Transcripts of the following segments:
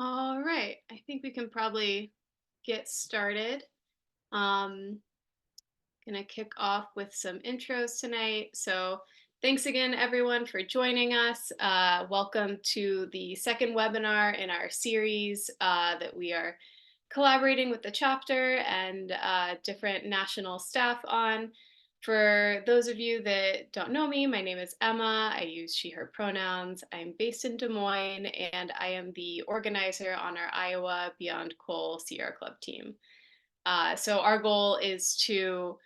All right, I think we can probably get started. Um, gonna kick off with some intros tonight. So, thanks again, everyone, for joining us. Welcome to the second webinar in our series that we are collaborating with the chapter and different national staff on. For those of you that don't know me, my name is Emma. I use she, her pronouns. I'm based in Des Moines, and I am the organizer on our Iowa Beyond Coal Sierra Club team. So our goal is to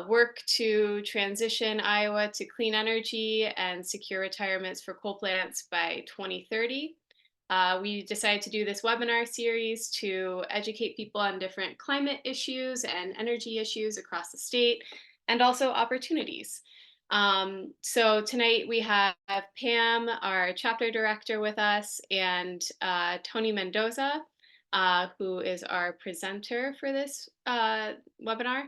work to transition Iowa to clean energy and secure retirements for coal plants by 2030. We decided to do this webinar series to educate people on different climate issues and energy issues across the state, and also opportunities. So tonight we have Pam, our chapter director, with us, and Tony Mendoza, who is our presenter for this webinar.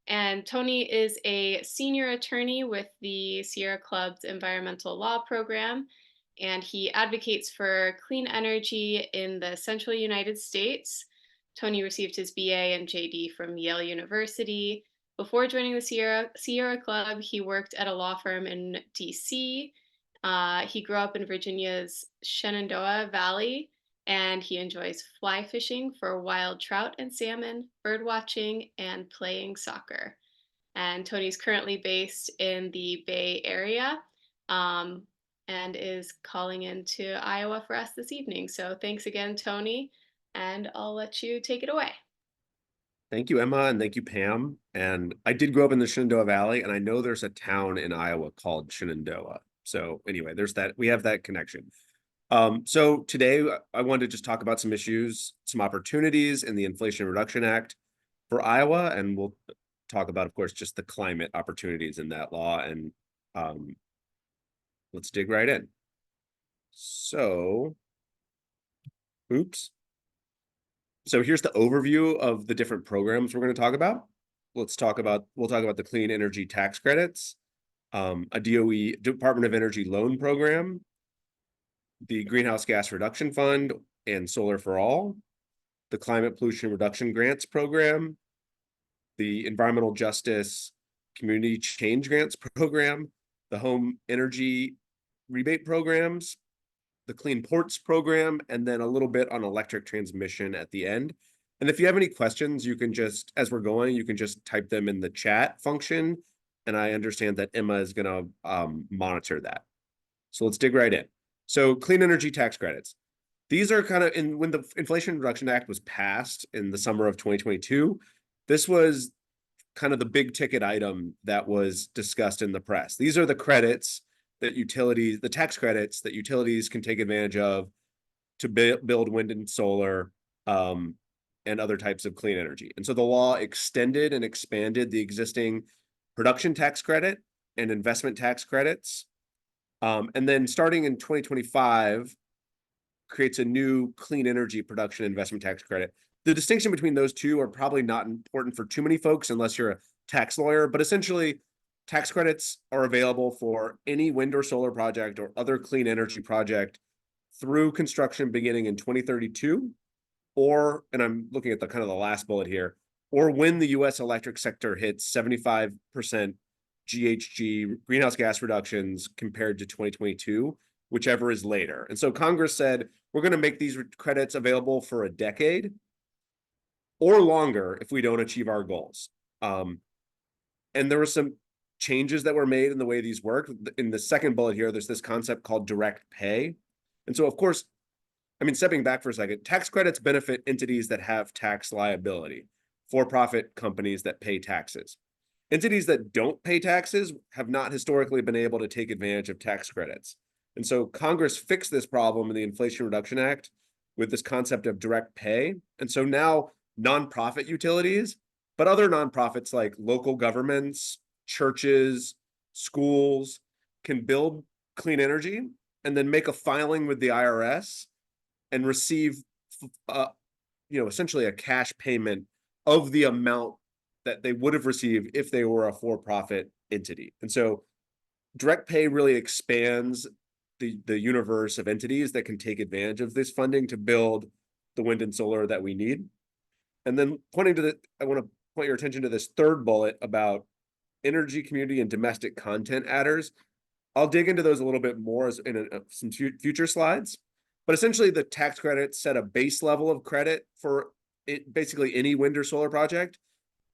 And Tony is a senior attorney with the Sierra Club's environmental law program, and he advocates for clean energy in the central United States. Tony received his BA and JD from Yale University. Before joining the Sierra Club, he worked at a law firm in DC. He grew up in Virginia's Shenandoah Valley, and he enjoys fly fishing for wild trout and salmon, bird watching, and playing soccer. And Tony's currently based in the Bay Area, um, and is calling into Iowa for us this evening. So thanks again, Tony, and I'll let you take it away. Thank you, Emma, and thank you, Pam. And I did grow up in the Shenandoah Valley, and I know there's a town in Iowa called Shenandoah. So anyway, there's that. We have that connection. So today I wanted to just talk about some issues, some opportunities in the Inflation Reduction Act for Iowa, and we'll talk about, of course, just the climate opportunities in that law. And um, let's dig right in. So, oops. So here's the overview of the different programs we're going to talk about. We'll talk about the clean energy tax credits, a DOE, Department of Energy loan program, the Greenhouse Gas Reduction Fund and Solar for All, the Climate Pollution Reduction Grants Program, the Environmental Justice Community Change Grants Program, the Home Energy Rebate Programs, the Clean Ports Program, and then a little bit on electric transmission at the end. And if you have any questions, you can just, as we're going, you can just type them in the chat function. And I understand that Emma is going to monitor that. So let's dig right in. So clean energy tax credits. These are kind of when the Inflation Reduction Act was passed in the summer of 2022, this was kind of the big ticket item that was discussed in the press. These are the credits that utilities, the tax credits that utilities can take advantage of to build wind and solar and other types of clean energy. And so the law extended and expanded the existing production tax credit and investment tax credits. And then starting in 2025, creates a new clean energy production investment tax credit. The distinction between those two are probably not important for too many folks unless you're a tax lawyer, but essentially tax credits are available for any wind or solar project or other clean energy project through construction beginning in 2032, or, and I'm looking at the kind of the last bullet here, or when the US electric sector hits 75% GHG greenhouse gas reductions compared to 2022, whichever is later. And so Congress said, we're going to make these credits available for a decade or longer if we don't achieve our goals. And there were some changes that were made in the way these work. In the second bullet here, there's this concept called direct pay. And so, of course, I mean, stepping back for a second, tax credits benefit entities that have tax liability, for-profit companies that pay taxes. Entities that don't pay taxes have not historically been able to take advantage of tax credits. And so Congress fixed this problem in the Inflation Reduction Act with this concept of direct pay. And so now nonprofit utilities, but other nonprofits like local governments, churches, schools can build clean energy and then make a filing with the IRS and receive, essentially a cash payment of the amount that they would have received if they were a for-profit entity. And so direct pay really expands the universe of entities that can take advantage of this funding to build the wind and solar that we need. And then I want to point your attention to this third bullet about energy community and domestic content adders. I'll dig into those a little bit more in some future slides. But essentially, the tax credits set a base level of credit for basically any wind or solar project.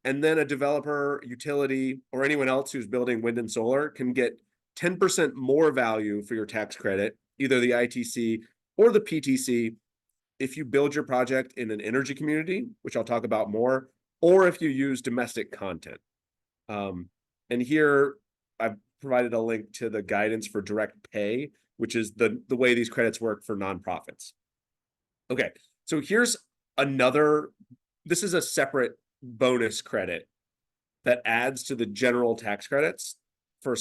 And then a developer, utility, or anyone else who's building wind and solar can get 10% more value for your tax credit, either the ITC or the PTC, if you build your project in an energy community, which I'll talk about more, or if you use domestic content. And here I've provided a link to the guidance for direct pay, which is the way these credits work for nonprofits. Okay, so here's this is a separate bonus credit that adds to the general tax credits for a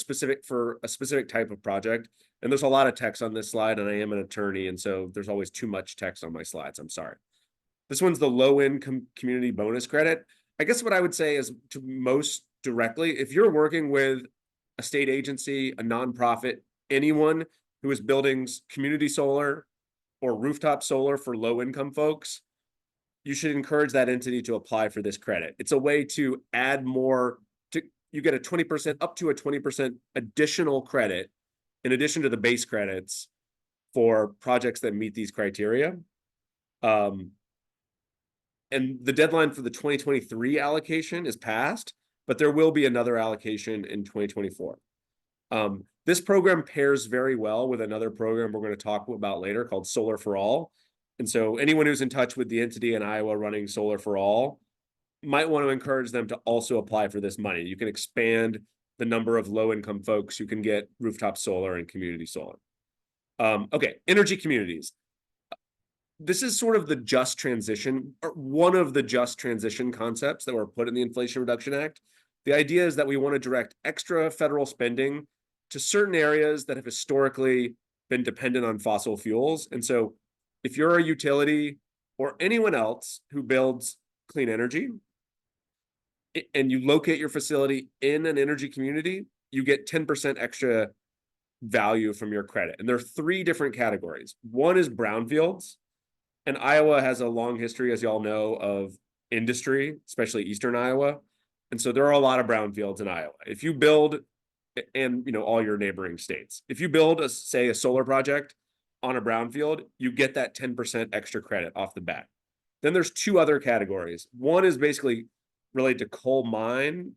specific type of project. And there's a lot of text on this slide, and I am an attorney, and so there's always too much text on my slides. I'm sorry. This one's the low income community bonus credit. I guess what I would say is, to most directly, if you're working with a state agency, a nonprofit, anyone who is building community solar or rooftop solar for low income folks, you should encourage that entity to apply for this credit. It's a way to add more. You get a 20%, up to a 20% additional credit in addition to the base credits for projects that meet these criteria. And the deadline for the 2023 allocation is passed, but there will be another allocation in 2024. This program pairs very well with another program we're going to talk about later called Solar for All. And so anyone who's in touch with the entity in Iowa running Solar for All might want to encourage them to also apply for this money. You can expand the number of low-income folks who can get rooftop solar and community solar. Okay, energy communities. This is sort of the just transition, or one of the just transition concepts that were put in the Inflation Reduction Act. The idea is that we want to direct extra federal spending to certain areas that have historically been dependent on fossil fuels. And so if you're a utility or anyone else who builds clean energy, and you locate your facility in an energy community, you get 10% extra value from your credit. And there are three different categories. One is brownfields. And Iowa has a long history, as y'all know, of industry, especially Eastern Iowa. And so there are a lot of brownfields in Iowa. If you build, and all your neighboring states, if you build say a solar project on a brownfield, you get that 10% extra credit off the bat. Then there's two other categories. One is basically related to coal mine.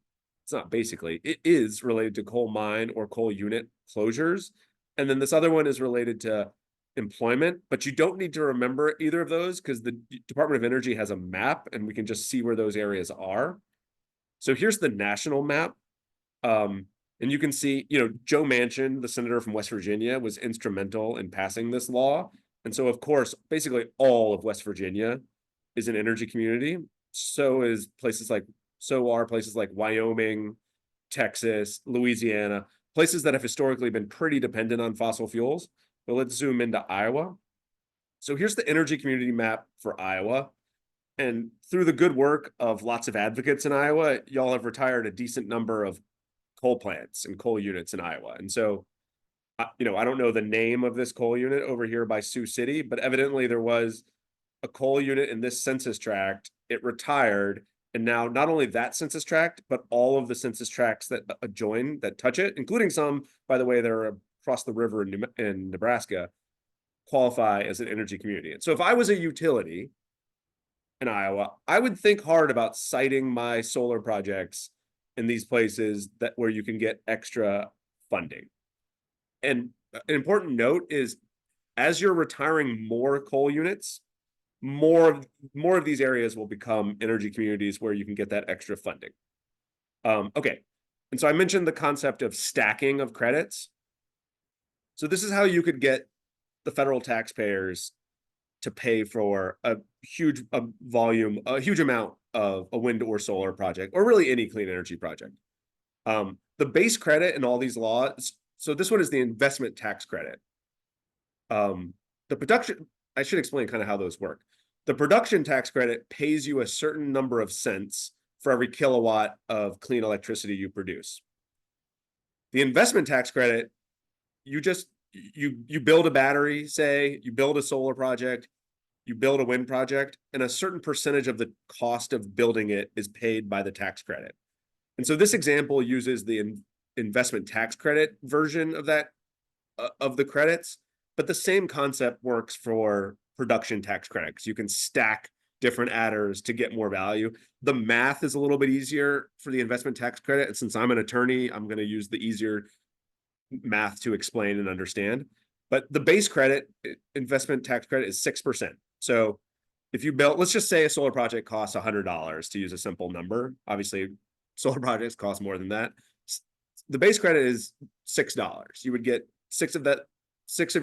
It's not basically, it is related to coal mine or coal unit closures. And then this other one is related to employment, but you don't need to remember either of those because the Department of Energy has a map and we can just see where those areas are. So here's the national map. And you can see, Joe Manchin, the senator from West Virginia, was instrumental in passing this law. And so, of course, basically all of West Virginia is an energy community. So are places like Wyoming, Texas, Louisiana, places that have historically been pretty dependent on fossil fuels. But let's zoom into Iowa. So here's the energy community map for Iowa. And through the good work of lots of advocates in Iowa, y'all have retired a decent number of coal plants and coal units in Iowa. And so, I don't know the name of this coal unit over here by Sioux City, but evidently there was a coal unit in this census tract. It retired. And now not only that census tract, but all of the census tracts that adjoin, that touch it, including some, by the way, that are across the river in Nebraska, qualify as an energy community. And so if I was a utility in Iowa, I would think hard about siting my solar projects in these places where you can get extra funding. And an important note is, as you're retiring more coal units, more of these areas will become energy communities where you can get that extra funding. Okay, and so I mentioned the concept of stacking of credits. So this is how you could get the federal taxpayers to pay for a huge amount of a wind or solar project, or really any clean energy project. The base credit in all these laws, so this one is the investment tax credit. The production, I should explain kind of how those work. The production tax credit pays you a certain number of cents for every kilowatt of clean electricity you produce. The investment tax credit, you you build a battery, say, you build a solar project, you build a wind project, and a certain percentage of the cost of building it is paid by the tax credit. And so this example uses the investment tax credit version of that of the credits, but the same concept works for production tax credits. You can stack different adders to get more value. The math is a little bit easier for the investment tax credit. And since I'm an attorney, I'm going to use the easier math to explain and understand. But the base credit, investment tax credit, is 6%. So if you built, let's just say a solar project costs $100 to use a simple number. Obviously, solar projects cost more than that. The base credit is $6. You would get six of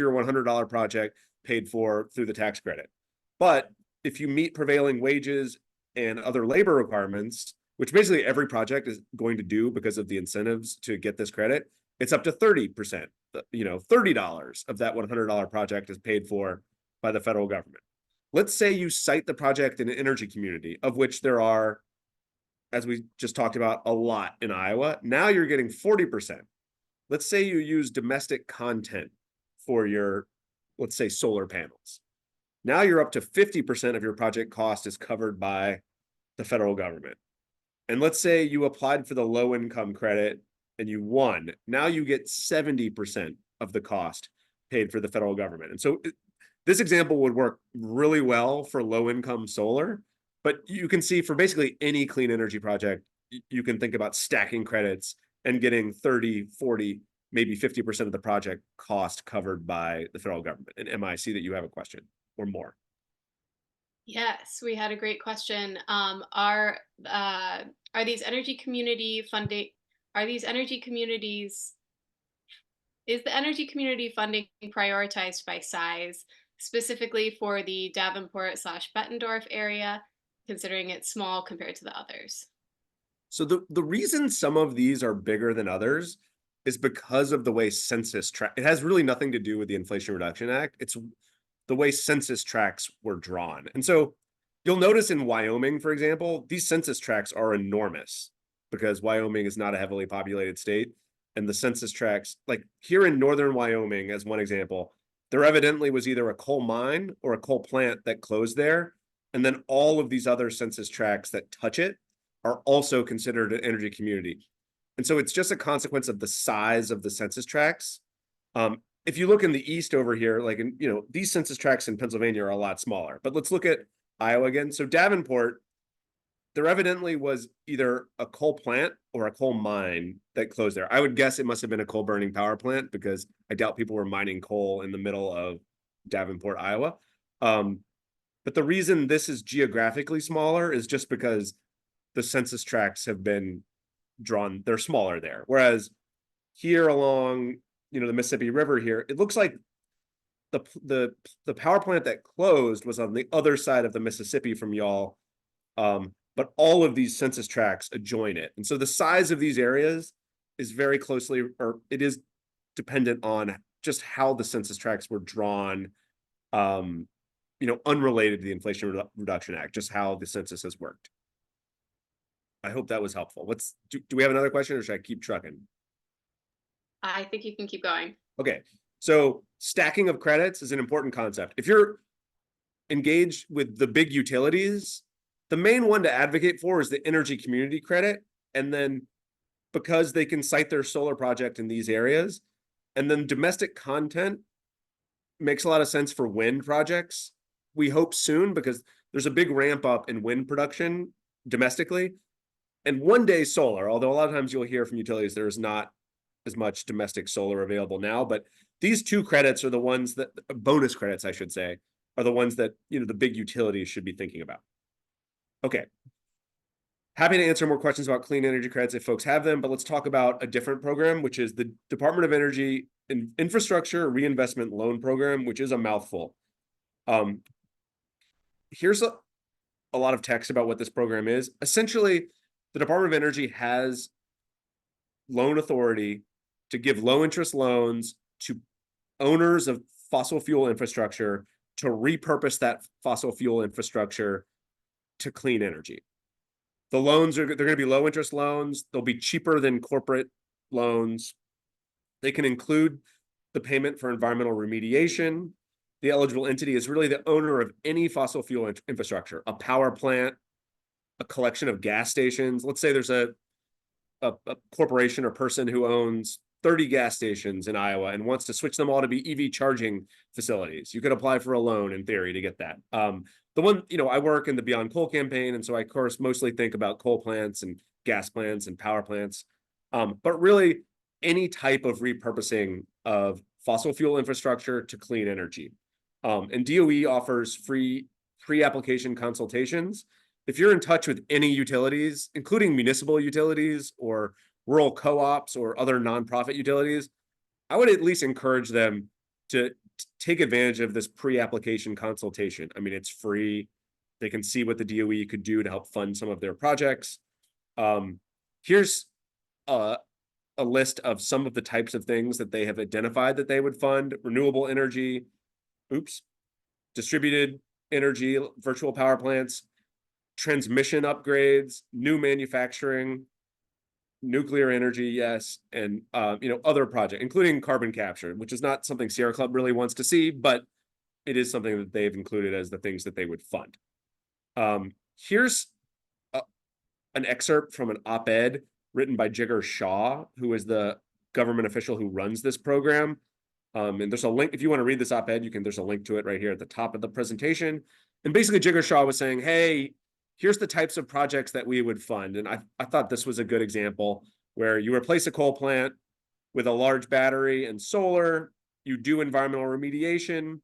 your $100 project paid for through the tax credit. But if you meet prevailing wages and other labor requirements, which basically every project is going to do because of the incentives to get this credit, it's up to 30%. $30 of that $100 project is paid for by the federal government. Let's say you site the project in an energy community, of which there are, as we just talked about, a lot in Iowa. Now you're getting 40%. Let's say you use domestic content for your, let's say, solar panels. Now you're up to 50% of your project cost is covered by the federal government. And let's say you applied for the low income credit and you won. Now you get 70% of the cost paid for the federal government. And so this example would work really well for low income solar, but you can see for basically any clean energy project, you can think about stacking credits and getting 30, 40, maybe 50% of the project cost covered by the federal government. And Emma, I see that you have a question or more. Yes, we had a great question. Are these energy community funding? Are these energy communities? Is the energy community funding prioritized by size, specifically for the Davenport/Bettendorf area, considering it's small compared to the others? So the reason some of these are bigger than others is because of the way census track. It has really nothing to do with the Inflation Reduction Act. It's the way census tracts were drawn. And so you'll notice in Wyoming, for example, these census tracts are enormous because Wyoming is not a heavily populated state. And the census tracts, like here in northern Wyoming, as one example, there evidently was either a coal mine or a coal plant that closed there. And then all of these other census tracts that touch it are also considered an energy community. And so it's just a consequence of the size of the census tracts. If you look in the east over here, like these census tracts in Pennsylvania are a lot smaller. But let's look at Iowa again. So Davenport, there evidently was either a coal plant or a coal mine that closed there. I would guess it must have been a coal burning power plant because I doubt people were mining coal in the middle of Davenport, Iowa. But the reason this is geographically smaller is just because the census tracts have been drawn, they're smaller there. Whereas here along, the Mississippi River here, it looks like the power plant that closed was on the other side of the Mississippi from y'all. But all of these census tracts adjoin it. And so the size of these areas is very closely, or it is dependent on just how the census tracts were drawn, unrelated to the Inflation Reduction Act, just how the census has worked. I hope that was helpful. Do we have another question or should I keep trucking? I think you can keep going. Okay. So stacking of credits is an important concept. If you're engaged with the big utilities, the main one to advocate for is the energy community credit. And then because they can site their solar project in these areas, and then domestic content makes a lot of sense for wind projects. We hope soon because there's a big ramp up in wind production domestically. And one day solar, although a lot of times you'll hear from utilities, there's not as much domestic solar available now, but these two credits are the ones that, bonus credits, I should say, are the ones that, the big utilities should be thinking about. Okay. Happy to answer more questions about clean energy credits if folks have them, but let's talk about a different program, which is the Department of Energy Infrastructure Reinvestment Loan Program, which is a mouthful. Here's a lot of text about what this program is. Essentially, the Department of Energy has loan authority to give low interest loans to owners of fossil fuel infrastructure to repurpose that fossil fuel infrastructure to clean energy. The loans they're going to be low interest loans. They'll be cheaper than corporate loans. They can include the payment for environmental remediation. The eligible entity is really the owner of any fossil fuel infrastructure, a power plant, a collection of gas stations. Let's say there's a corporation or person who owns 30 gas stations in Iowa and wants to switch them all to be EV charging facilities. You could apply for a loan in theory to get that. The one, I work in the Beyond Coal campaign, and so I, of course, mostly think about coal plants and gas plants and power plants. But really, any type of repurposing of fossil fuel infrastructure to clean energy. And DOE offers free pre-application consultations. If you're in touch with any utilities, including municipal utilities or rural co-ops or other nonprofit utilities, I would at least encourage them to take advantage of this pre-application consultation. I mean, it's free. They can see what the DOE could do to help fund some of their projects. Here's a list of some of the types of things that they have identified that they would fund: renewable energy, distributed energy, virtual power plants, transmission upgrades, new manufacturing, nuclear energy, yes, and other projects, including carbon capture, which is not something Sierra Club really wants to see, but it is something that they've included as the things that they would fund. Here's an excerpt from an op-ed written by Jigar Shah, who is the government official who runs this program. And there's a link, if you want to read this op-ed, there's a link to it right here at the top of the presentation. And basically Jigar Shah was saying, hey, here's the types of projects that we would fund. And I thought this was a good example where you replace a coal plant with a large battery and solar, you do environmental remediation,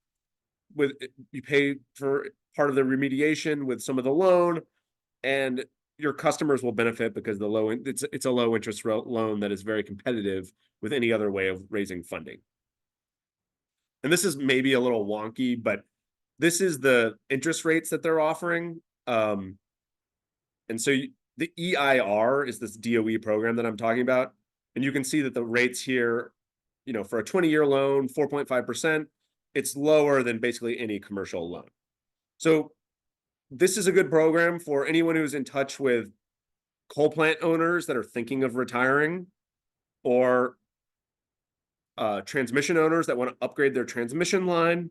you pay for part of the remediation with some of the loan, and your customers will benefit because it's a low interest loan that is very competitive with any other way of raising funding. And this is maybe a little wonky, but this is the interest rates that they're offering. And so the EIR is this DOE program that I'm talking about. And you can see that the rates here, for a 20-year loan, 4.5%, it's lower than basically any commercial loan. So this is a good program for anyone who's in touch with coal plant owners that are thinking of retiring, or transmission owners that want to upgrade their transmission line,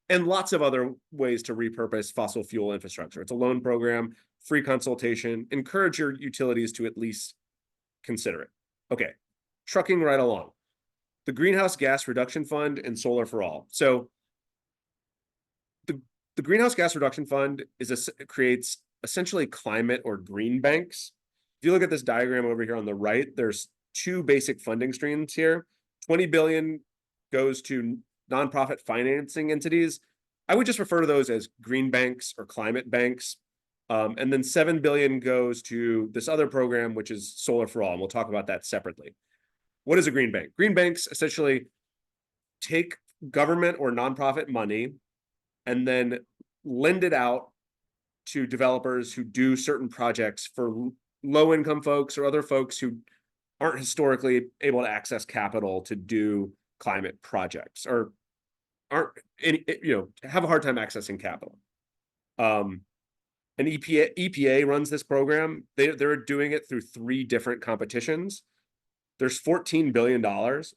and lots of other ways to repurpose fossil fuel infrastructure. It's a loan program, free consultation. Encourage your utilities to at least consider it. Okay, trucking right along. The Greenhouse Gas Reduction Fund and Solar for All. So the Greenhouse Gas Reduction Fund creates essentially climate or green banks. If you look at this diagram over here on the right, there's two basic funding streams here. 20 billion goes to nonprofit financing entities. I would just refer to those as green banks or climate banks. And then 7 billion goes to this other program, which is Solar for All. And we'll talk about that separately. What is a green bank? Green banks essentially take government or nonprofit money and then lend it out to developers who do certain projects for low-income folks or other folks who aren't historically able to access capital to do climate projects, or have a hard time accessing capital. And EPA runs this program. They're doing it through 3 different competitions. There's $14 billion,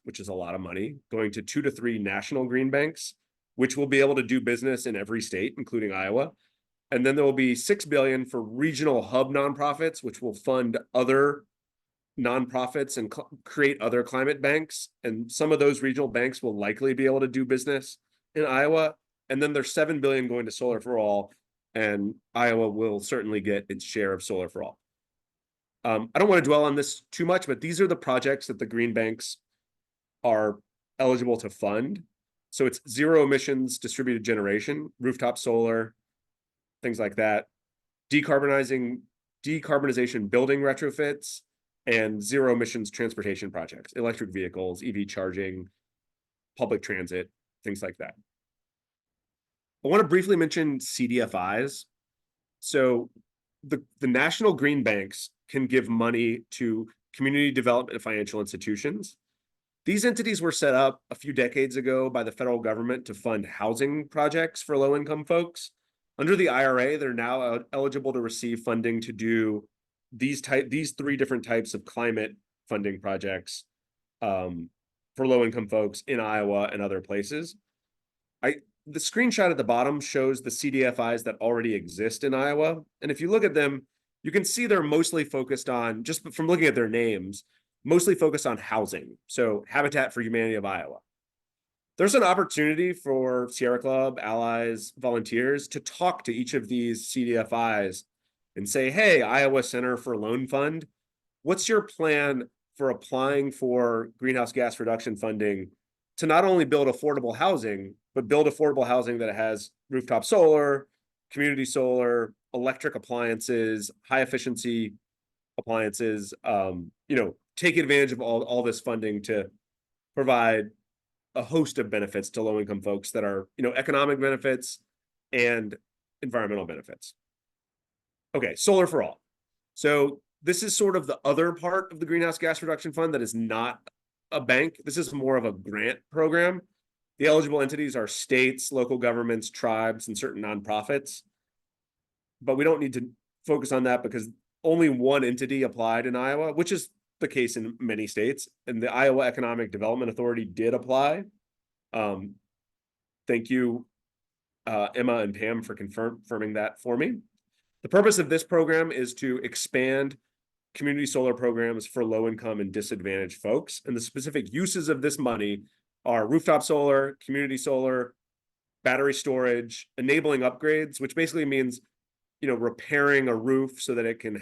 which is a lot of money, going to 2 to 3 national green banks, which will be able to do business in every state, including Iowa. And then there will be $6 billion for regional hub nonprofits, which will fund other nonprofits and create other climate banks. And some of those regional banks will likely be able to do business in Iowa. And then there's $7 billion going to Solar for All, and Iowa will certainly get its share of Solar for All. I don't want to dwell on this too much, but these are the projects that the green banks are eligible to fund. So it's zero emissions distributed generation, rooftop solar, things like that, decarbonization building retrofits, and zero emissions transportation projects, electric vehicles, EV charging, public transit, things like that. I want to briefly mention CDFIs. So the national green banks can give money to community development and financial institutions. These entities were set up a few decades ago by the federal government to fund housing projects for low-income folks. Under the IRA, they're now eligible to receive funding to do these 3 different types of climate funding projects for for low-income folks in Iowa and other places. The screenshot at the bottom shows the CDFIs that already exist in Iowa. And if you look at them, you can see they're mostly focused on, just from looking at their names, mostly focused on housing. So Habitat for Humanity of Iowa. There's an opportunity for Sierra Club, allies, volunteers to talk to each of these CDFIs and say, hey, Iowa Center for Loan Fund, what's your plan for applying for greenhouse gas reduction funding to not only build affordable housing, but build affordable housing that has rooftop solar, community solar, electric appliances, high efficiency appliances, take advantage of all this funding to provide a host of benefits to low income folks that are, economic benefits and environmental benefits. Okay, solar for all. So this is sort of the other part of the greenhouse gas reduction fund that is not a bank. This is more of a grant program. The eligible entities are states, local governments, tribes, and certain nonprofits. But we don't need to focus on that because only one entity applied in Iowa, which is the case in many states. And the Iowa Economic Development Authority did apply. Thank you, Emma and Pam, for confirming that for me. The purpose of this program is to expand community solar programs for low-income and disadvantaged folks. And the specific uses of this money are rooftop solar, community solar, battery storage, enabling upgrades, which basically means, repairing a roof so that it can,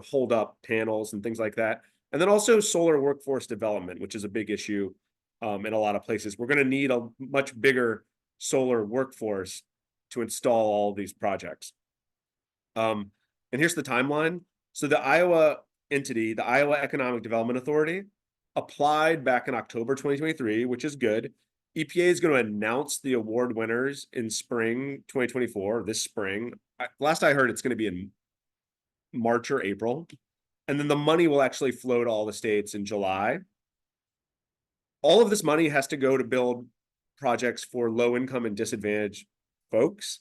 hold up panels and things like that. And then also solar workforce development, which is a big issue in a lot of places. We're going to need a much bigger solar workforce to install all these projects. And here's the timeline. So the Iowa entity, the Iowa Economic Development Authority, applied back in October 2023, which is good. EPA is going to announce the award winners in spring 2024, this spring. Last I heard, it's going to be in March or April. And then the money will actually flow to all the states in July. All of this money has to go to build projects for low income and disadvantaged folks.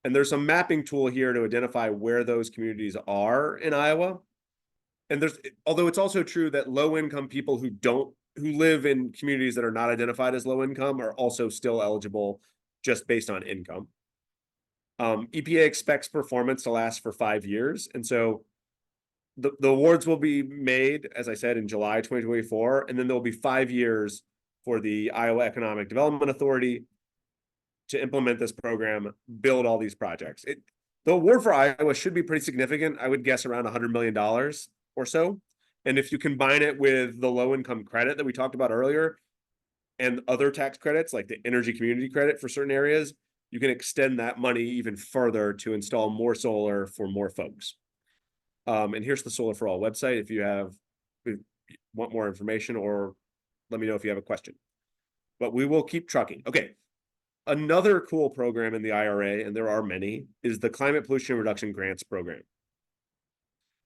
And there's a mapping tool here to identify where those communities are in Iowa. And although it's also true that low income people who live in communities that are not identified as low income are also still eligible just based on income. EPA expects performance to last for 5 years. And so the awards will be made, as I said, in July 2024, and then there'll be 5 years for the Iowa Economic Development Authority to implement this program, build all these projects. The award for Iowa should be pretty significant. I would guess around $100 million or so. And if you combine it with the low-income credit that we talked about earlier and other tax credits like the energy community credit for certain areas, you can extend that money even further to install more solar for more folks. And here's the Solar for All website if you want more information, or let me know if you have a question. But we will keep trucking. Okay. Another cool program in the IRA, and there are many, is the Climate Pollution Reduction Grants Program.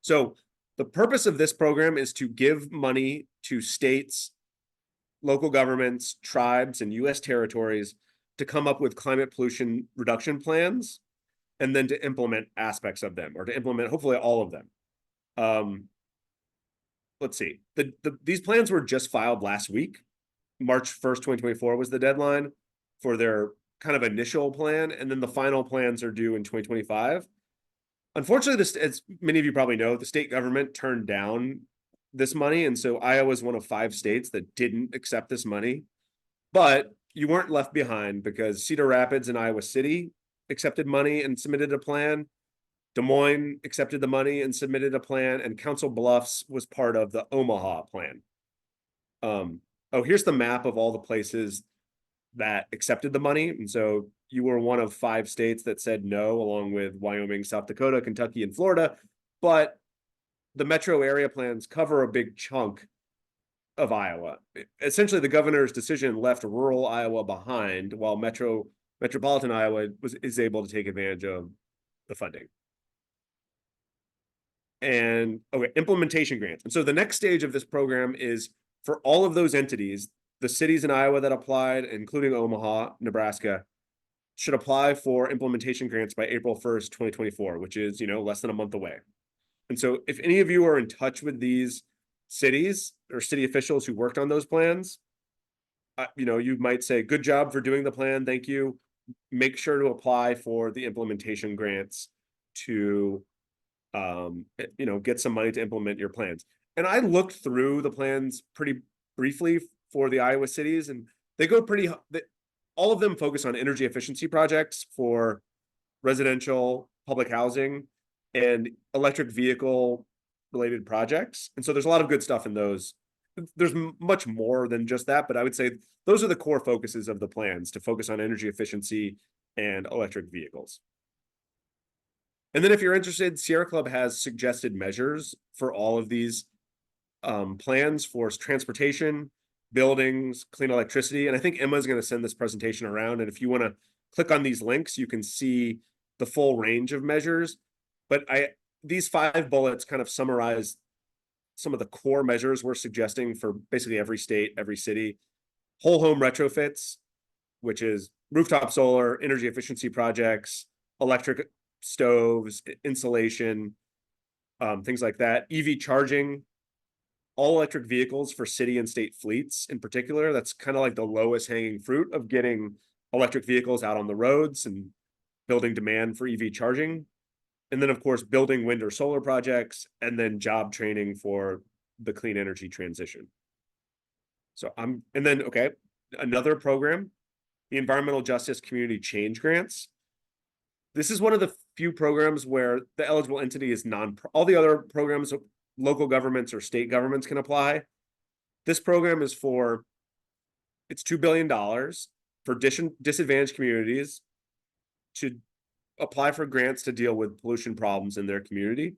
So the purpose of this program is to give money to states, local governments, tribes, and U.S. territories to come up with climate pollution reduction plans, and then to implement aspects of them, or to implement hopefully all of them. Let's see. These plans were just filed last week. March 1st, 2024 was the deadline for their kind of initial plan, and then the final plans are due in 2025. Unfortunately, as many of you probably know, the state government turned down this money, and so Iowa is one of 5 states that didn't accept this money. But you weren't left behind because Cedar Rapids and Iowa City accepted money and submitted a plan. Des Moines accepted the money and submitted a plan, and Council Bluffs was part of the Omaha plan. Here's the map of all the places that accepted the money. And so you were one of 5 states that said no, along with Wyoming, South Dakota, Kentucky, and Florida. But the metro area plans cover a big chunk of Iowa. Essentially, the governor's decision left rural Iowa behind, while metropolitan Iowa is able to take advantage of the funding. And implementation grants. And so the next stage of this program is for all of those entities, the cities in Iowa that applied, including Omaha, Nebraska, should apply for implementation grants by April 1st, 2024, which is, less than a month away. And so if any of you are in touch with these cities or city officials who worked on those plans, you might say, good job for doing the plan. Thank you. Make sure to apply for the implementation grants to, get some money to implement your plans. And I looked through the plans pretty briefly for the Iowa cities, and they go all of them focus on energy efficiency projects for residential, public housing, and electric vehicle related projects. And so there's a lot of good stuff in those. There's much more than just that, but I would say those are the core focuses of the plans, to focus on energy efficiency and electric vehicles. And then if you're interested, Sierra Club has suggested measures for all of these plans for transportation, buildings, clean electricity. And I think Emma's going to send this presentation around. And if you want to click on these links, you can see the full range of measures. But these 5 bullets kind of summarize some of the core measures we're suggesting for basically every state, every city. Whole home retrofits, which is rooftop solar, energy efficiency projects, electric stoves, insulation, things like that. EV charging, all electric vehicles for city and state fleets in particular. That's kind of like the lowest hanging fruit of getting electric vehicles out on the roads and building demand for EV charging. And then, of course, building wind or solar projects, and then job training for the clean energy transition. Okay, another program, the Environmental Justice Community Change Grants. This is one of the few programs where the eligible entity is all the other programs, local governments or state governments can apply. This program is it's $2 billion for disadvantaged communities to apply for grants to deal with pollution problems in their community.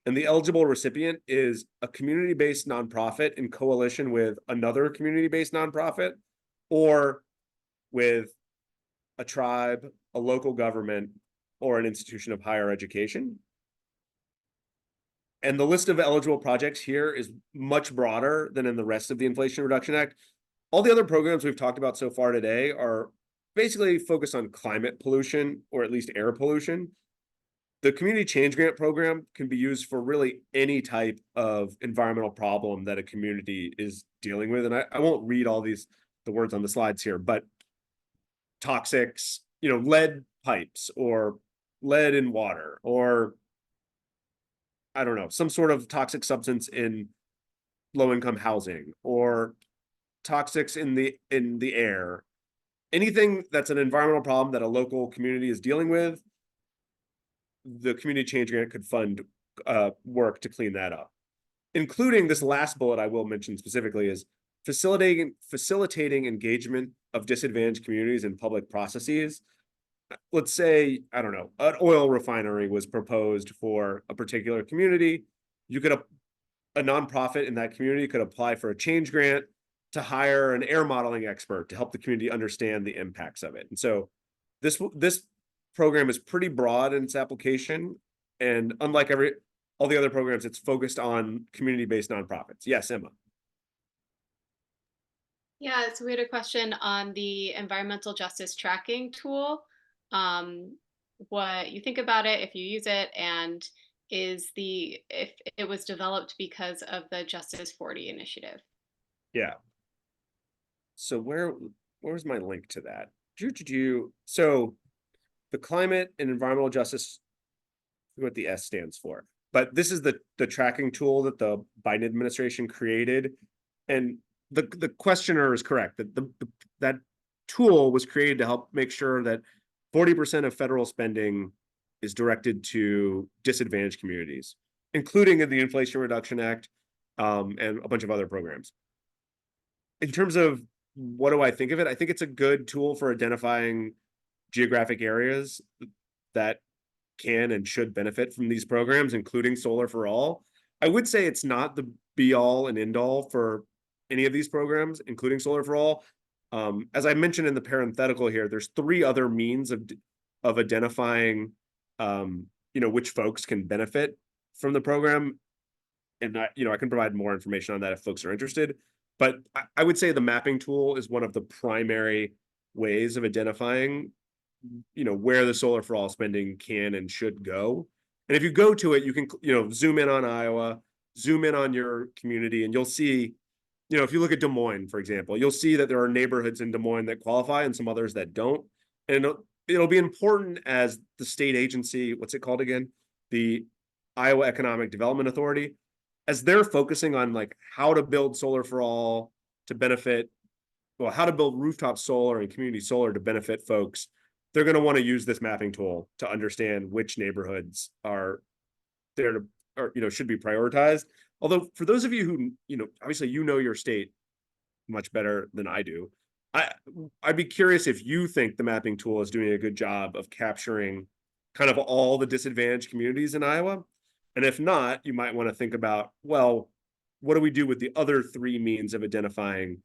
And the eligible recipient is a community-based nonprofit in coalition with another community-based nonprofit, or with a tribe, a local government, or an institution of higher education. And the list of eligible projects here is much broader than in the rest of the Inflation Reduction Act. All the other programs we've talked about so far today are basically focused on climate pollution, or at least air pollution. The Community Change Grant Program can be used for really any type of environmental problem that a community is dealing with. And I won't read all the words on the slides here, but toxics, lead pipes, or lead in water, or I don't know, some sort of toxic substance in low-income housing, or toxics in the air. Anything that's an environmental problem that a local community is dealing with, the Community Change Grant could fund work to clean that up. Including this last bullet I will mention specifically is facilitating engagement of disadvantaged communities in public processes. Let's say, I don't know, an oil refinery was proposed for a particular community. A nonprofit in that community could apply for a change grant to hire an air modeling expert to help the community understand the impacts of it. And so this program is pretty broad in its application, and unlike all the other programs, it's focused on community-based nonprofits. Yes, Emma. Yeah, so we had a question on the environmental justice tracking tool. What you think about it, if you use it, and if it was developed because of the Justice 40 initiative. Yeah. So where's my link to that? So the climate and environmental justice, what the S stands for, but this is the tracking tool that the Biden administration created. And the questioner is correct that that tool was created to help make sure that 40% of federal spending is directed to disadvantaged communities, including in the Inflation Reduction Act, and a bunch of other programs. In terms of what do I think of it, I think it's a good tool for identifying geographic areas that can and should benefit from these programs, including Solar for All. I would say it's not the be all and end all for any of these programs, including Solar for All. As I mentioned in the parenthetical here, there's 3 other means of identifying, which folks can benefit from the program. And I can provide more information on that if folks are interested. But I would say the mapping tool is one of the primary ways of identifying, where the Solar for All spending can and should go. And if you go to it, you can, zoom in on Iowa, zoom in on your community, and you'll see if you look at Des Moines, for example, you'll see that there are neighborhoods in Des Moines that qualify and some others that don't. And it'll be important as the state agency, what's it called again? The Iowa Economic Development Authority, as they're focusing on like how to build solar for all to benefit, well, how to build rooftop solar and community solar to benefit folks. They're going to want to use this mapping tool to understand which neighborhoods are there to, or should be prioritized. Although for those of you who obviously your state much better than I do, I I'd be curious if you think the mapping tool is doing a good job of capturing kind of all the disadvantaged communities in Iowa. And if not, you might want to think about, well, what do we do with the other three means of identifying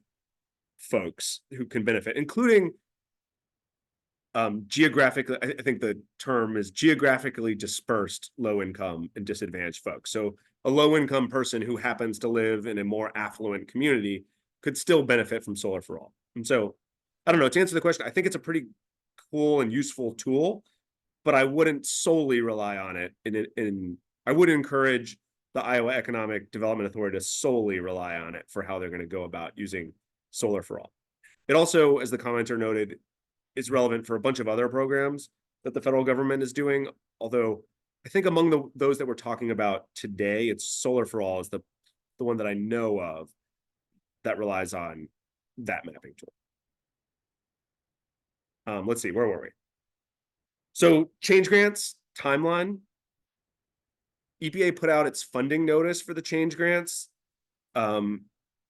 folks who can benefit, including geographically, I think the term is geographically dispersed low income and disadvantaged folks. So a low income person who happens to live in a more affluent community could still benefit from solar for all. And so I don't know, to answer the question, I think it's a pretty cool and useful tool, but I wouldn't solely rely on it. I would encourage the Iowa Economic Development Authority to solely rely on it for how they're going to go about using solar for all. It also, as the commenter noted, is relevant for a bunch of other programs that the federal government is doing. Although I think among those that we're talking about today, it's Solar for All is the one that I know of that relies on that mapping tool. Let's see, where were we? So change grants timeline. EPA put out its funding notice for the change grants in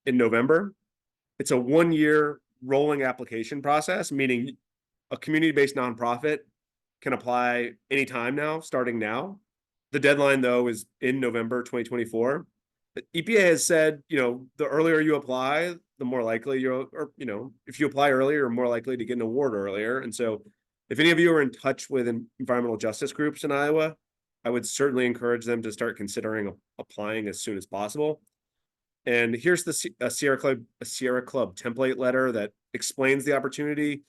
November. It's a 1-year rolling application process, meaning a community-based nonprofit can apply anytime now, starting now. The deadline, though, is in November 2024. The EPA has said, the earlier you apply, the more likely if you apply earlier, you're more likely to get an award earlier. And so if any of you are in touch with environmental justice groups in Iowa, I would certainly encourage them to start considering applying as soon as possible. And here's a Sierra Club template letter that explains the opportunity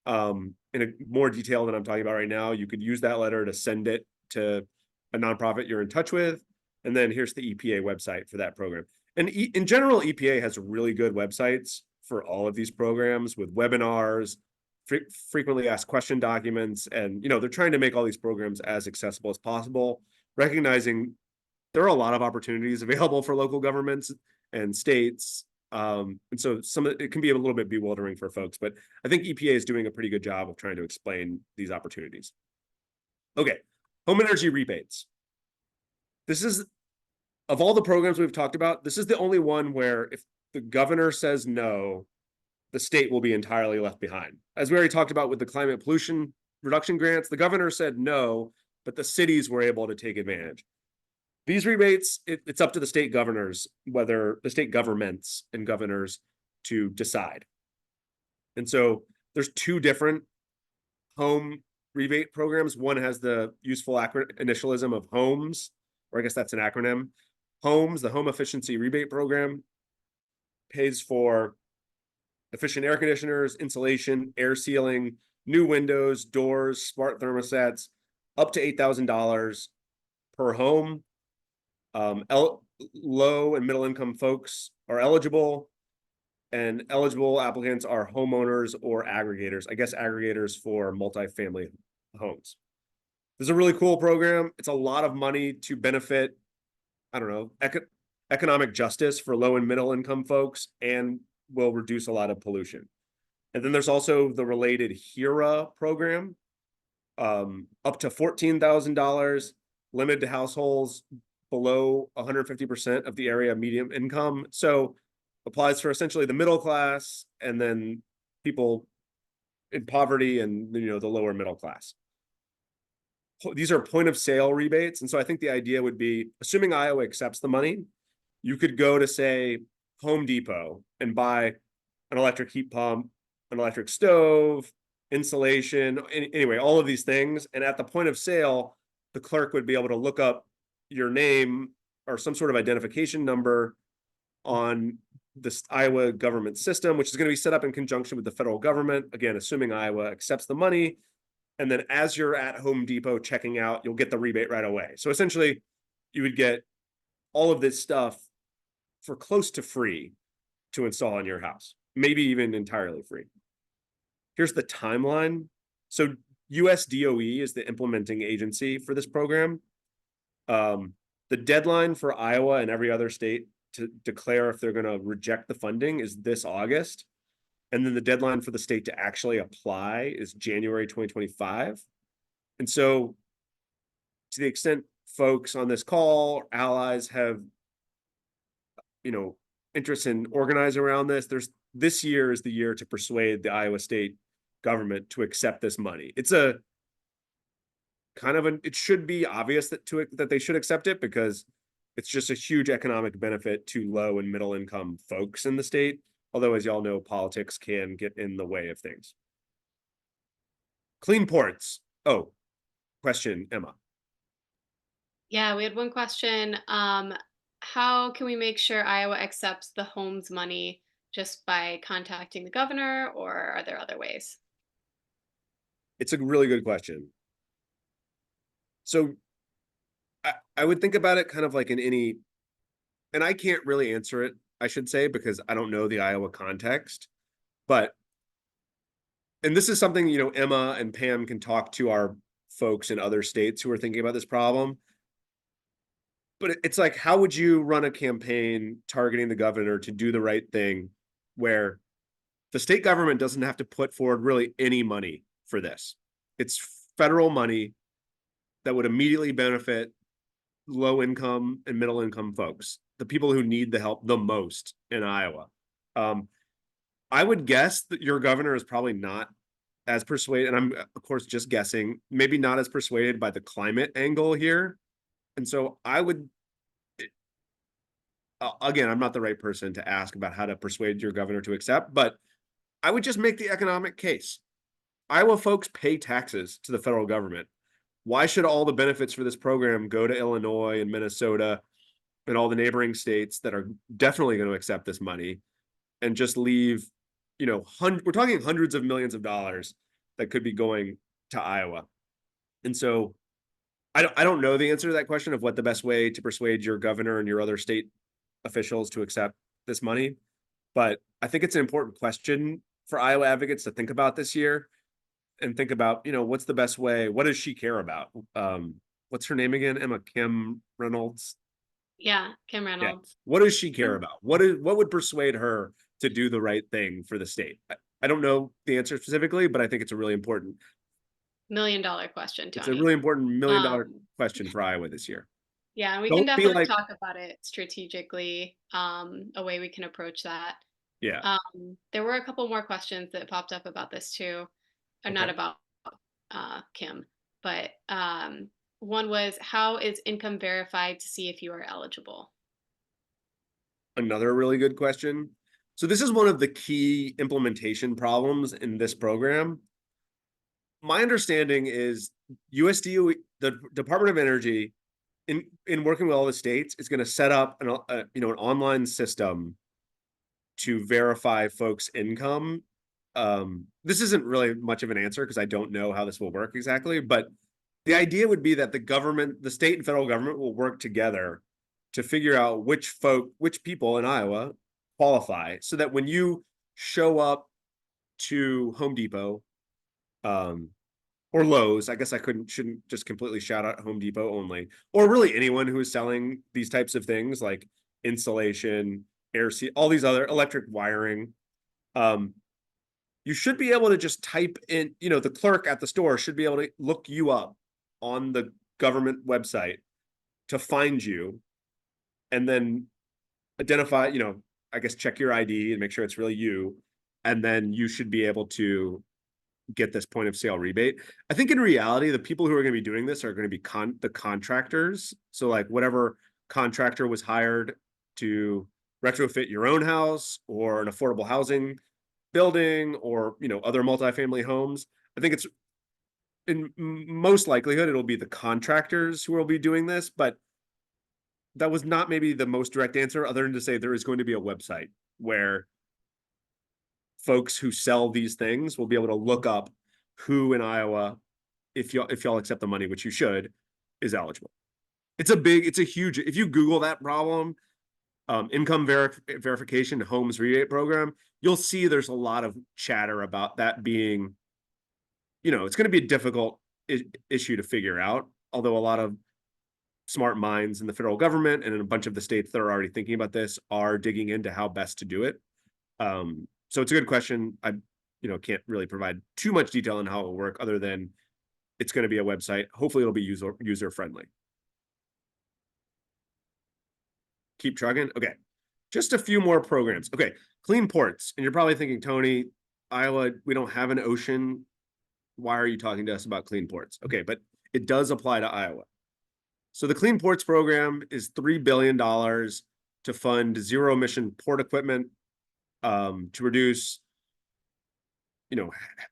in a more detail than I'm talking about right now. You could use that letter to send it to a nonprofit you're in touch with. And then here's the EPA website for that program. And in general, EPA has really good websites for all of these programs with webinars, frequently asked question documents. And, they're trying to make all these programs as accessible as possible, recognizing there are a lot of opportunities available for local governments and states. And so it can be a little bit bewildering for folks, but I think EPA is doing a pretty good job of trying to explain these opportunities. Okay, home energy rebates. This is, of all the programs we've talked about, this is the only one where if the governor says no, the state will be entirely left behind. As we already talked about with the climate pollution reduction grants, the governor said no, but the cities were able to take advantage. These rebates, it's up to the state governors, whether the state governments and governors to decide. And so there's two different home rebate programs. One has the useful initialism of HOMES, or I guess that's an acronym. HOMES, the Home Efficiency Rebate Program, pays for efficient air conditioners, insulation, air sealing, new windows, doors, smart thermostats, up to $8,000 per home. Low and middle income folks are eligible, and eligible applicants are homeowners or aggregators. I guess aggregators for multifamily homes. This is a really cool program. It's a lot of money to benefit, I don't know, economic justice for low and middle income folks, and will reduce a lot of pollution. And then there's also the related HERA program, up to $14,000, limited to households below 150% of the area median income. So applies for essentially the middle class and then people in poverty and the lower middle class. These are point of sale rebates. And so I think the idea would be, assuming Iowa accepts the money, you could go to, say, Home Depot and buy an electric heat pump, an electric stove, insulation, anyway, all of these things. And at the point of sale, the clerk would be able to look up your name or some sort of identification number on this Iowa government system, which is going to be set up in conjunction with the federal government. Again, assuming Iowa accepts the money. And then as you're at Home Depot checking out, you'll get the rebate right away. So essentially, you would get all of this stuff for close to free. to install in your house, maybe even entirely free. Here's the timeline. So US DOE is the implementing agency for this program. The deadline for Iowa and every other state to declare if they're going to reject the funding is this August. And then the deadline for the state to actually apply is January 2025. And so, to the extent folks on this call or allies have, interest in organizing around this year is the year to persuade the Iowa state government to accept this money. It's a it should be obvious that they should accept it, because it's just a huge economic benefit to low and middle income folks in the state. Although, as y'all know, politics can get in the way of things. Clean ports. Oh, question, Emma. Yeah, we had one question. How can we make sure Iowa accepts the homes money, just by contacting the governor, or are there other ways? It's a really good question. So I would think about it kind of like in any, and I can't really answer it, I should say, because I don't know the Iowa context. But, and this is something, Emma and Pam can talk to our folks in other states who are thinking about this problem. But it's like, how would you run a campaign targeting the governor to do the right thing, where the state government doesn't have to put forward really any money for this? It's federal money that would immediately benefit low income and middle income folks, the people who need the help the most in Iowa. I would guess that your governor is probably not as persuaded, and I'm of course just guessing, maybe not as persuaded by the climate angle here. And so I would, again, I'm not the right person to ask about how to persuade your governor to accept, but I would just make the economic case. Iowa folks pay taxes to the federal government. Why should all the benefits for this program go to Illinois and Minnesota and all the neighboring states that are definitely going to accept this money, and just leave, we're talking hundreds of millions of dollars that could be going to Iowa? And so I don't know the answer to that question of what the best way to persuade your governor and your other state officials to accept this money. But I think it's an important question for Iowa advocates to think about this year, and think about, what's the best way? What does she care about? What's her name again? Emma, Kim Reynolds. Yeah, Kim Yeah. Reynolds. What does she care about? What would persuade her to do the right thing for the state? I don't know the answer specifically, but I think it's a really important, $1 million question, it's a Tony. really important $1 million Um, question for Iowa this year. yeah, we can Don't be definitely like, talk about it strategically, a way we can approach that. yeah, There were a couple more questions that popped up about this too, or not okay. about Kim, but one was, how is income verified to see if you are eligible? Another really good question. So this is one of the key implementation problems in this program. My understanding is USDOE, the Department of Energy, in working with all the states, is going to set up an online system to verify folks' income. This isn't really much of an answer because I don't know how this will work exactly, but the idea would be that the state and federal government will work together to figure out which people in Iowa qualify, so that when you show up to Home Depot, or Lowe's, I guess shouldn't just completely shout out Home Depot only, or really anyone who is selling these types of things like insulation, all these other electric wiring. You should be able to just type in, the clerk at the store should be able to look you up on the government website to find you, and then identify, I guess check your ID and make sure it's really you. And then you should be able to get this point of sale rebate. I think in reality, the people who are going to be doing this are going to be the contractors. So like whatever contractor was hired to retrofit your own house or an affordable housing building, or, other multifamily homes. I think it's in most likelihood, it'll be the contractors who will be doing this, but that was not maybe the most direct answer, other than to say there is going to be a website where folks who sell these things will be able to look up who in Iowa, if y'all accept the money, which you should, is eligible. It's a huge, if you Google that problem, income verification homes rebate program, you'll see there's a lot of chatter about that being, it's going to be a difficult issue to figure out. Although a lot of smart minds in the federal government and in a bunch of the states that are already thinking about this are digging into how best to do it. So it's a good question. I, can't really provide too much detail on how it will work other than it's going to be a website. Hopefully it'll be user friendly. Keep trucking. Okay. Just a few more programs. Okay. Clean ports. And you're probably thinking, Tony, Iowa, we don't have an ocean. Why are you talking to us about clean ports? Okay. But it does apply to Iowa. So the Clean Ports program is $3 billion to fund zero emission port equipment to reduce,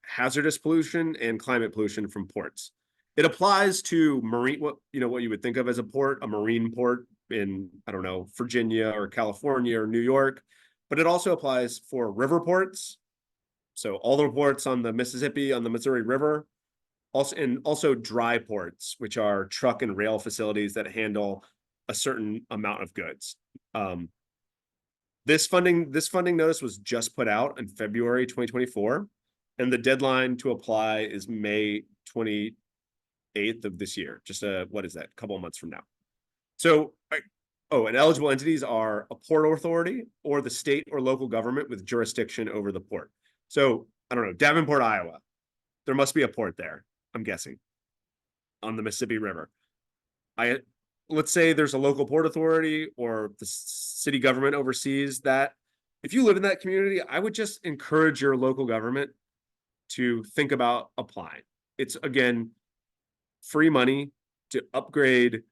hazardous pollution and climate pollution from ports. It applies to marine, what you would think of as a port, a marine port in, I don't know, Virginia or California or New York, but it also applies for river ports. So all the ports on the Mississippi, on the Missouri River, also dry ports, which are truck and rail facilities that handle a certain amount of goods. This funding notice was just put out in February 2024, and the deadline to apply is May 28th of this year. Just a couple of months from now. So, and eligible entities are a port authority or the state or local government with jurisdiction over the port. So, I don't know, Davenport, Iowa. There must be a port there, I'm guessing, on the Mississippi River. Let's say there's a local port authority or the city government oversees that. If you live in that community, I would just encourage your local government to think about applying. It's, again, free money to upgrade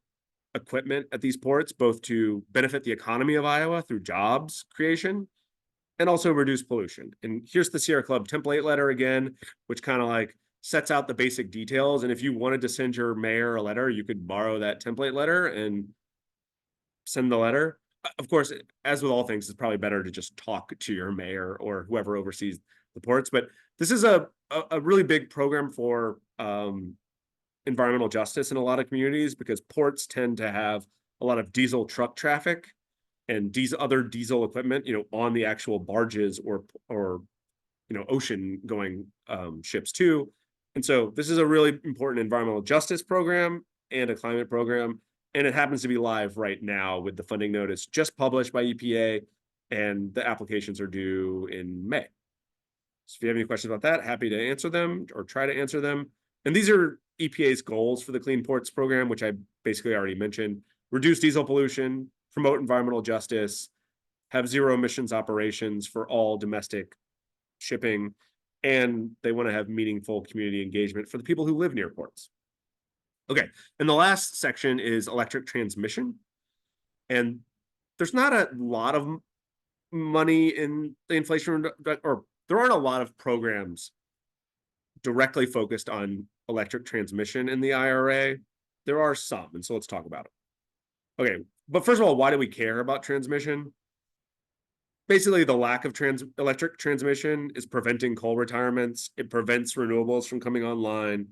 equipment at these ports, both to benefit the economy of Iowa through jobs creation and also reduce pollution. And here's the Sierra Club template letter again, which kind of like sets out the basic details. And if you wanted to send your mayor a letter, you could borrow that template letter and send the letter. Of course, as with all things, it's probably better to just talk to your mayor or whoever oversees the ports. But this is a really big program for environmental justice in a lot of communities because ports tend to have a lot of diesel truck traffic and other diesel equipment, on the actual barges or ocean going ships too. And so this is a really important environmental justice program and a climate program. And it happens to be live right now with the funding notice just published by EPA, and the applications are due in May. So if you have any questions about that, happy to answer them or try to answer them. And these are EPA's goals for the Clean Ports program, which I basically already mentioned: reduce diesel pollution, promote environmental justice, have zero emissions operations for all domestic shipping, and they want to have meaningful community engagement for the people who live near ports. Okay, and the last section is electric transmission. And there's not a lot of money in the Inflation, or there aren't a lot of programs directly focused on electric transmission in the IRA. There are some, and so let's talk about it. Okay, but first of all, why do we care about transmission? Basically, the lack of electric transmission is preventing coal retirements. It prevents renewables from coming online,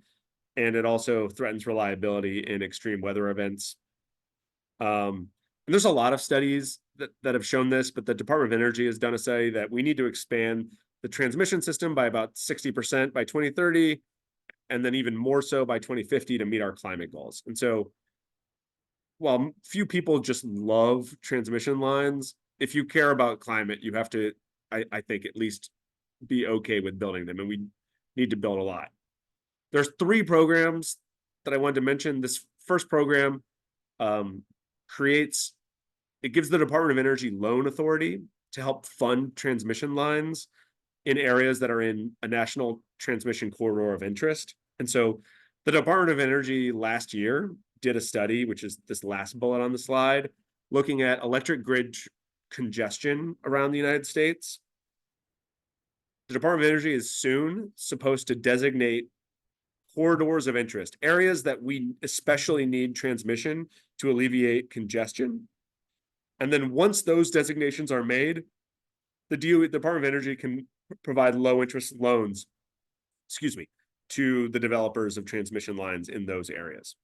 and it also threatens reliability in extreme weather events. And there's a lot of studies that have shown this, but the Department of Energy has done a study that we need to expand the transmission system by about 60% by 2030, and then even more so by 2050 to meet our climate goals. And so, while few people just love transmission lines, if you care about climate, you have to, I think, at least be okay with building them, and we need to build a lot. There's 3 programs that I wanted to mention. This first program it gives the Department of Energy loan authority to help fund transmission lines in areas that are in a national transmission corridor of interest. And so the Department of Energy last year did a study, which is this last bullet on the slide, looking at electric grid congestion around the United States. The Department of Energy is soon supposed to designate corridors of interest, areas that we especially need transmission to alleviate congestion. And then once those designations are made, the Department of Energy can provide low interest loans, to the developers of transmission lines in those areas.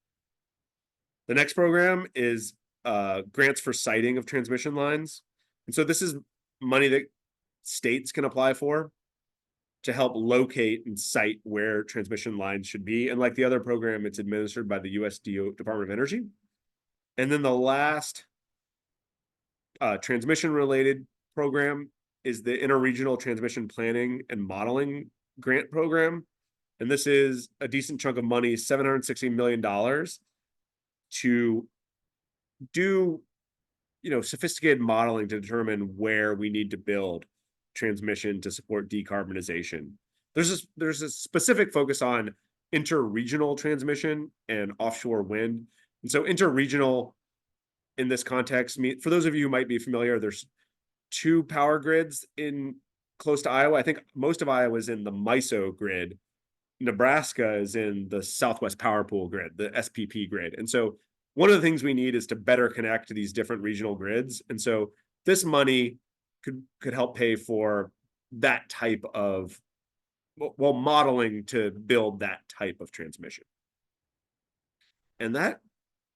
The next program is grants for siting of transmission lines. And so this is money that states can apply for to help locate and site where transmission lines should be. And like the other program, it's administered by the US Department of Energy. And then the last transmission related program is the Interregional Transmission Planning and Modeling Grant Program. And this is a decent chunk of money, $760 million to do, sophisticated modeling to determine where we need to build transmission to support decarbonization. There's a specific focus on interregional transmission and offshore wind. And so interregional in this context, for those of you who might be familiar, there's two power grids in close to Iowa. I think most of Iowa is in the MISO grid. Nebraska is in the Southwest Power Pool grid, the SPP grid. And so one of the things we need is to better connect to these different regional grids. And so this money could help pay for that type of, well, modeling to build that type of transmission. And that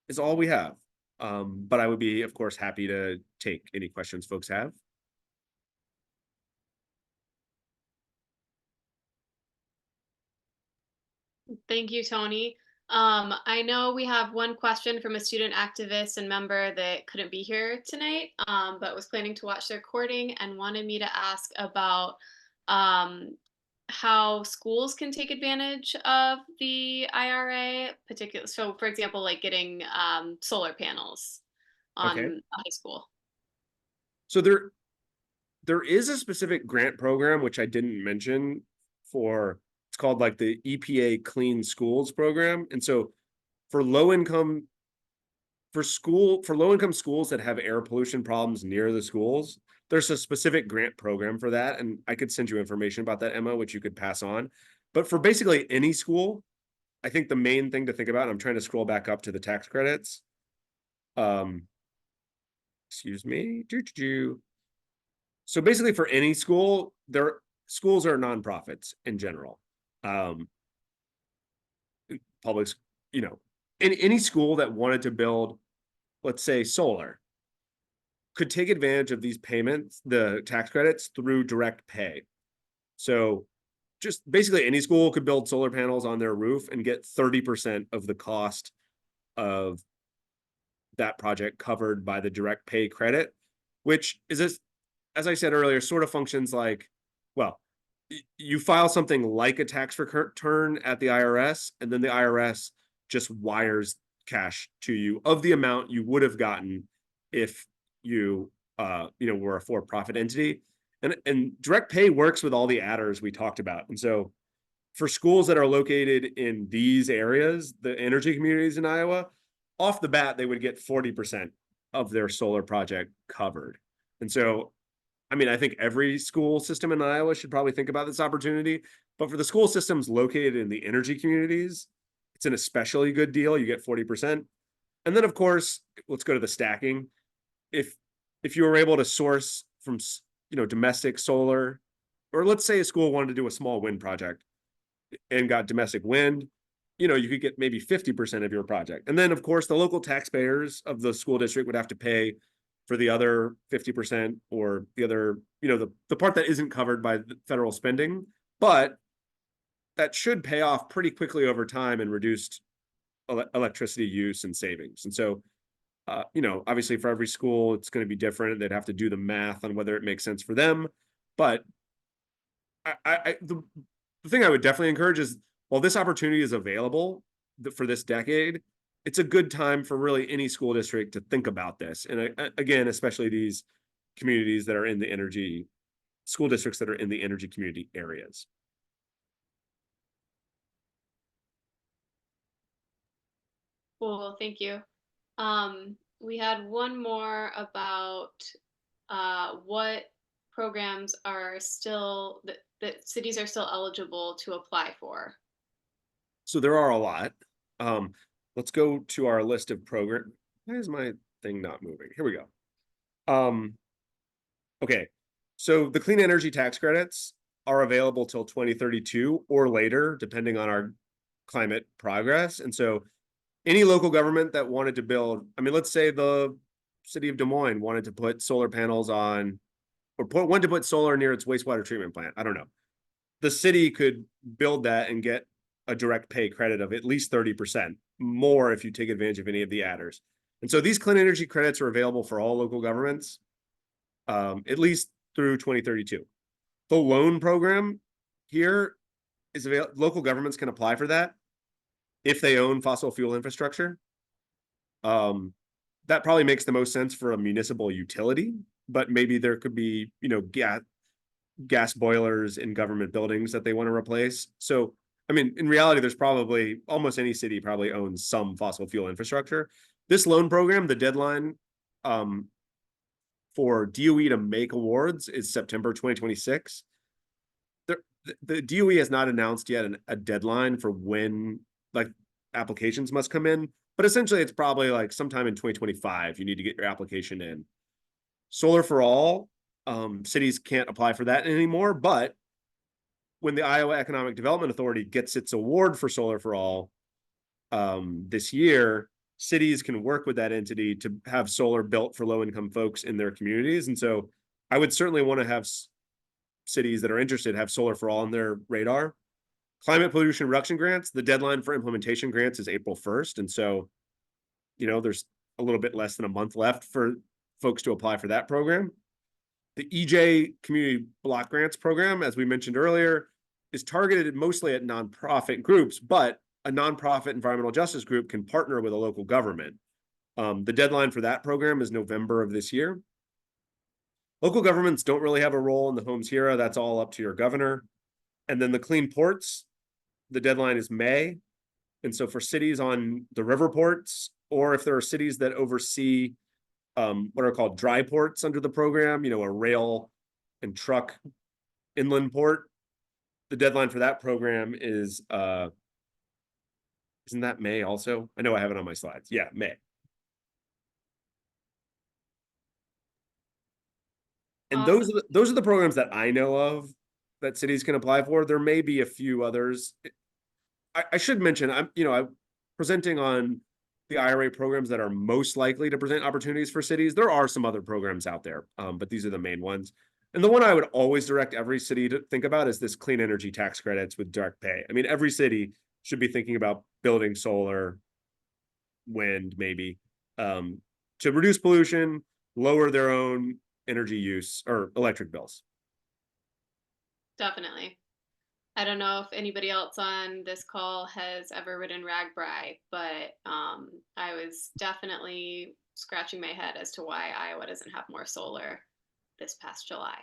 is all we have. But I would be, of course, happy to take any questions folks have. Thank you, Tony. I know we have one question from a student activist and member that couldn't be here tonight, but was planning to watch the recording and wanted me to ask about how schools can take advantage of the IRA, particular. So, for example, like getting solar panels on Okay. a high school. So there is a specific grant program, which I didn't mention for, it's called like the EPA Clean Schools program. And so for low income schools that have air pollution problems near the schools, there's a specific grant program for that. And I could send you information about that, Emma, which you could pass on. But for basically any school, I think the main thing to think about, and I'm trying to scroll back up to the tax credits. Excuse me. So basically for any school, schools are nonprofits in general. Public, any school that wanted to build, let's say, solar, could take advantage of these payments, the tax credits, through direct pay. So just basically any school could build solar panels on their roof and get 30% of the cost of that project covered by the direct pay credit, which is, as I said earlier, sort of functions like, well, you file something like a tax return at the IRS, and then the IRS just wires cash to you of the amount you would have gotten if you were a for-profit entity. And direct pay works with all the adders we talked about. And so for schools that are located in these areas, the energy communities in Iowa, off the bat, they would get 40% of their solar project covered. And so, I think every school system in Iowa should probably think about this opportunity. But for the school systems located in the energy communities, it's an especially good deal. You get 40%. And then, of course, let's go to the stacking. If you were able to source from, domestic solar, or let's say a school wanted to do a small wind project and got domestic wind, you could get maybe 50% of your project. And then, of course, the local taxpayers of the school district would have to pay for the other 50%, or the other, the part that isn't covered by the federal spending. But that should pay off pretty quickly over time in reduced electricity use and savings. And so, obviously for every school, it's going to be different. They'd have to do the math on whether it makes sense for them. But the thing I would definitely encourage is, while this opportunity is available for this decade, it's a good time for really any school district to think about this. And again, especially these communities that are in the energy, school districts that are in the energy community areas. Cool, thank you. We had one more about what programs are still that cities are still eligible to apply for. So there are a lot. Let's go to our list of program. Why is my thing not moving? Here we go. Okay, so the clean energy tax credits are available till 2032 or later, depending on our climate progress. And so any local government that wanted to build, I mean, let's say the city of Des Moines wanted to put solar panels on, or wanted to put solar near its wastewater treatment plant. I don't know. The city could build that and get a direct pay credit of at least 30% more if you take advantage of any of the adders. And so these clean energy credits are available for all local governments, at least through 2032. The loan program here is available. Local governments can apply for that if they own fossil fuel infrastructure. That probably makes the most sense for a municipal utility, but maybe there could be, gas boilers in government buildings that they want to replace. So, I mean, in reality, there's probably almost any city probably owns some fossil fuel infrastructure. This loan program, the deadline for DOE to make awards is September 2026. The DOE has not announced yet a deadline for when like applications must come in, but essentially it's probably like sometime in 2025 you need to get your application in. Solar for all, cities can't apply for that anymore, but when the Iowa Economic Development Authority gets its award for solar for all this year, cities can work with that entity to have solar built for low income folks in their communities. And so I would certainly want to have cities that are interested have solar for all on their radar. Climate pollution reduction grants, the deadline for implementation grants is April 1st. And so, there's a little bit less than a month left for folks to apply for that program. The EJ Community Block Grants Program, as we mentioned earlier, is targeted mostly at nonprofit groups, but a nonprofit environmental justice group can partner with a local government. The deadline for that program is November of this year. Local governments don't really have a role in the Homes HERA. That's all up to your governor. And then the clean ports, the deadline is May. And so for cities on the river ports, or if there are cities that oversee what are called dry ports under the program, a rail and truck inland port, the deadline for that program is, isn't that May also? I know I have it on my slides. Yeah, May. And Awesome. those are the programs that I know of that cities can apply for. There may be a few others. I should mention I'm presenting on the IRA programs that are most likely to present opportunities for cities. There are some other programs out there, but these are the main ones. And the one I would always direct every city to think about is this clean energy tax credits with direct pay. I mean, every city should be thinking about building solar, wind, maybe, to reduce pollution, lower their own energy use or electric bills. Definitely. I don't know if anybody else on this call has ever ridden Ragbri, but I was definitely scratching my head as to why Iowa doesn't have more solar this past July.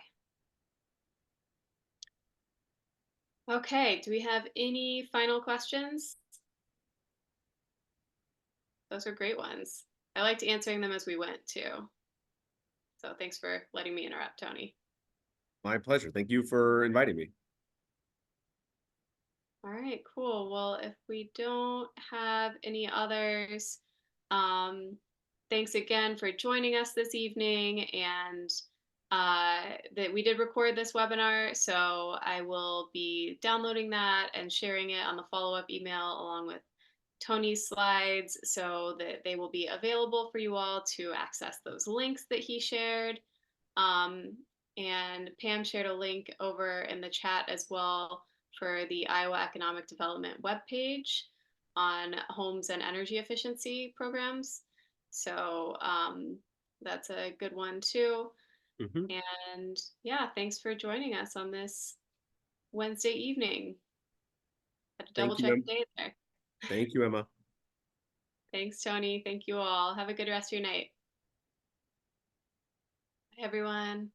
Okay, do we have any final questions? Those are great ones. I liked answering them as we went too. So thanks for letting me interrupt, Tony. My pleasure. Thank you for inviting me. All right, cool. Well, if we don't have any others, um, thanks again for joining us this evening. And that we did record this webinar, so I will be downloading that and sharing it on the follow-up email along with Tony's slides so that they will be available for you all to access those links that he shared. And Pam shared a link over in the chat as well for the Iowa Economic Development webpage on homes and energy efficiency programs. So that's a good one too. Mhm. And yeah, thanks for joining us on this Wednesday evening. Had to double Thank you, check Em. the day there. Thank you, Emma. Thanks, Tony. Thank you all. Have a good rest of your night. Bye, everyone.